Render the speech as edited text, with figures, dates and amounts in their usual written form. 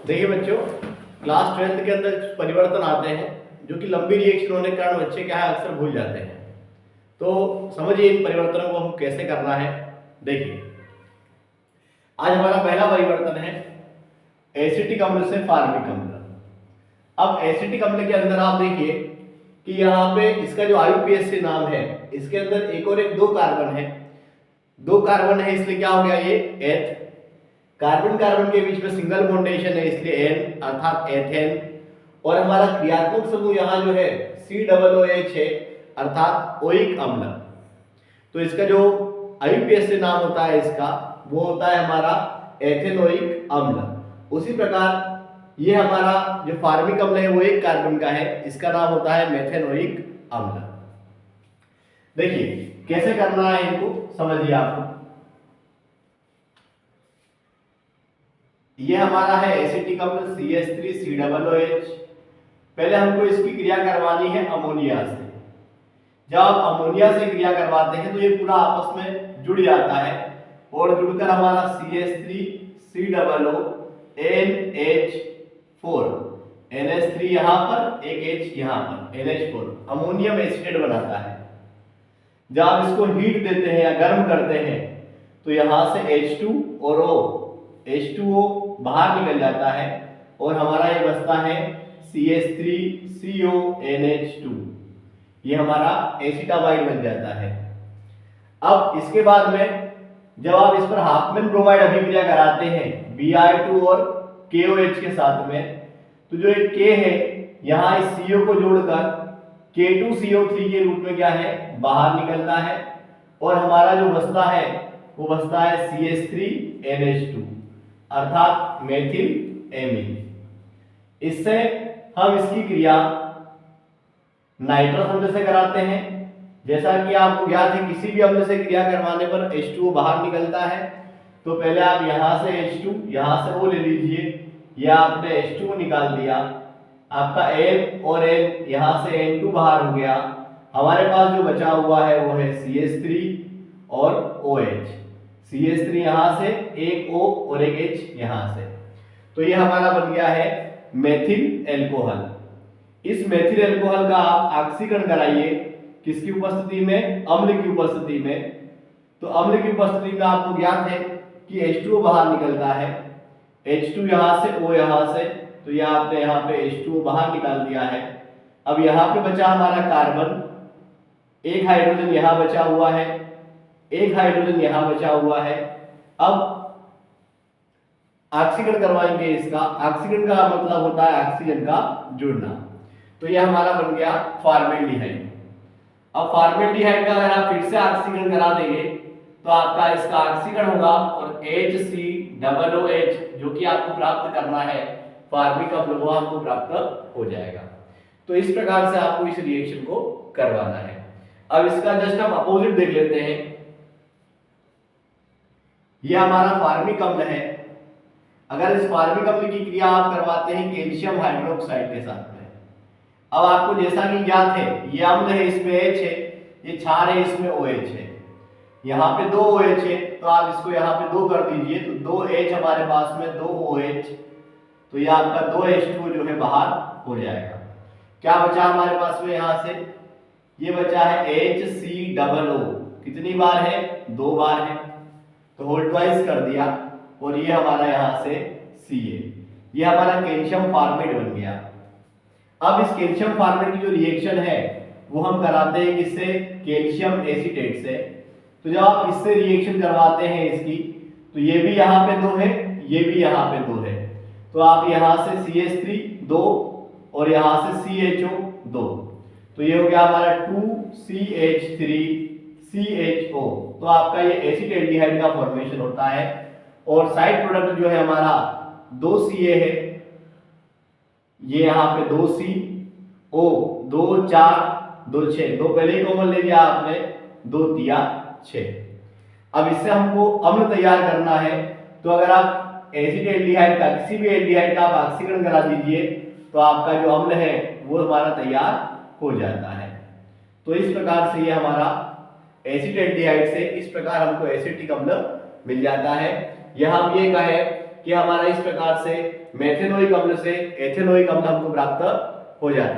देखिए बच्चों, class 12th के अंदर कुछ परिवर्तन आते हैं जो कि लंबी रिएक्शन होने के कारण बच्चे क्या है अक्सर भूल जाते हैं। तो समझिए इन परिवर्तनों को हम कैसे करना है। देखिए, आज हमारा पहला परिवर्तन है एसिटिक अम्ल से फार्मिक अम्ल। अब एसिटिक अम्ल के अंदर आप देखिए कि यहाँ पे इसका जो IUPAC नाम है, इसके अंदर एक और एक दो कार्बन है। दो कार्बन है इसलिए क्या हो गया ये एथ। कार्बन कार्बन के बीच में सिंगल बॉन्डेशन है इसलिए एन अर्थात एथेन। और हमारा क्रियात्मक समूह यहाँ जो है COOH है अर्थात ओइक अम्ल। तो इसका जो IUPAC नाम होता है इसका वो होता है हमारा एथेनोइक अम्ल। उसी प्रकार ये हमारा जो फार्मिक अम्ल है वो एक कार्बन का है, इसका नाम होता है मेथेनोइक अम्ल। देखिए कैसे करना है इनको समझिए आप। ये हमारा है एसिटिक अम्ल CH3COOH। पहले हमको इसकी क्रिया करवानी है अमोनिया से। जब आप अमोनिया से क्रिया करवाते हैं तो ये पूरा आपस में जुड़ जाता है और जुड़कर हमारा CH3COONH4 NH3 यहाँ पर एक H यहाँ पर NH4 अमोनियम एसिटेट बनाता है। जब आप इसको हीट देते हैं या गर्म करते हैं तो यहाँ से H2 और H2O बाहर निकल जाता है और हमारा ये बचता है CH3CONH2। ये हमारा एसिटामाइड बन जाता है। अब इसके बाद में जब आप इस पर हाफमैन ब्रोमाइड अभिक्रिया कराते हैं Br2 और KOH के साथ में, तो जो एक K है यहाँ इस CO को जोड़कर K2CO3 के रूप में क्या है बाहर निकलता है और हमारा जो बचता है वो बचता है CH3NH2 अर्थात मेथिल एमीन। इससे हम इसकी क्रिया नाइट्रस अम्ल से कराते हैं। जैसा कि आपको ज्ञात है किसी भी अम्ल से क्रिया करवाने पर H2O बाहर निकलता है। तो पहले आप यहाँ से H2 यहाँ से O ले लीजिए, या आपने H2O निकाल दिया, आपका N और N यहाँ से N2 बाहर हो गया। हमारे पास जो बचा हुआ है वो है CH3 और OH। CH3 यहाँ से एक O और एक H यहाँ से, तो ये हमारा बन गया है मेथिल एल्कोहल। इस मेथिल एल्कोहल का आप ऑक्सीकरण कराइए किसकी उपस्थिति में, अम्ल की उपस्थिति में। तो अम्ल की उपस्थिति में आपको ज्ञात है कि H2O बाहर निकलता है, H2 यहाँ से O यहाँ से, तो यह आपने यहाँ पे H2O बाहर निकाल दिया है। अब यहाँ पे बचा हमारा कार्बन, एक हाइड्रोजन यहाँ बचा हुआ है, एक हाइड्रोजन यहाँ बचा हुआ है। अब ऑक्सीकरण करवाएंगे इसका। ऑक्सीकरण का मतलब होता है ऑक्सीजन का जुड़ना। तो यह हमारा बन गया फॉर्मेल्डिहाइड। अब फॉर्मेल्डिहाइड का अगर आप फिर से ऑक्सीकरण करा देंगे तो आपका इसका ऑक्सीकरण होगा और HCOOH जो कि आपको प्राप्त करना है फार्मिक अम्ल वो आपको प्राप्त हो जाएगा। तो इस प्रकार से आपको इस रिएक्शन को करवाना है। अब इसका जस्ट हम अपोजिट देख लेते हैं। यह हमारा फार्मिक अम्ल है। अगर इस फार्मिक अम्ल की क्रिया आप करवाते हैं कैल्शियम हाइड्रोक्साइड के साथ में, अब आपको जैसा कि ज्ञात है ये अम्ल है इसमें H है, ये क्षार है इसमें OH है, यहाँ पे दो OH है तो आप इसको यहाँ पे दो कर दीजिए तो दो H हमारे पास में दो OH, तो ये आपका दो H2O जो है बाहर हो जाएगा। क्या बचा हमारे पास में यहाँ से, ये बचा है HCOO। कितनी बार है, दो बार है, तो होल ट्वाइस कर दिया और ये हमारा यहाँ से Ca। ये हमारा कैल्शियम फॉर्मेट बन गया। अब इस कैल्शियम फॉर्मेट की जो रिएक्शन है वो हम कराते हैं किससे, कैल्शियम एसीटेट से। तो जब आप इससे रिएक्शन करवाते हैं इसकी, तो ये भी यहाँ पे दो है, ये भी यहाँ पे दो है, तो आप यहाँ से CH3 दो और यहाँ से CHO दो, तो ये हो गया हमारा 2CH3CHO। तो आपका ये एसिटेल्डिहाइड का फॉर्मेशन होता है और साइड प्रोडक्ट जो है हमारा 2Ca है, ये यहाँ पे 2CO 2 4 2 6, दो पहले ही कॉमन ले लिया आपने, 2 तिया 6। अब इससे हमको अम्ल तैयार करना है, तो अगर आप एसिटेल्डिहाइड का किसी भी एल्डिहाइड का आप ऑक्सीकरण करा दीजिए तो आपका जो अम्ल है वो हमारा तैयार हो जाता है। तो इस प्रकार से ये हमारा एसिटेल्डिहाइड से इस प्रकार हमको एसिटिक अम्ल मिल जाता है। यह हम ये कहे कि हमारा इस प्रकार से मेथेनोइक अम्ल से एथेनोइक अम्ल हमको प्राप्त हो जाता है।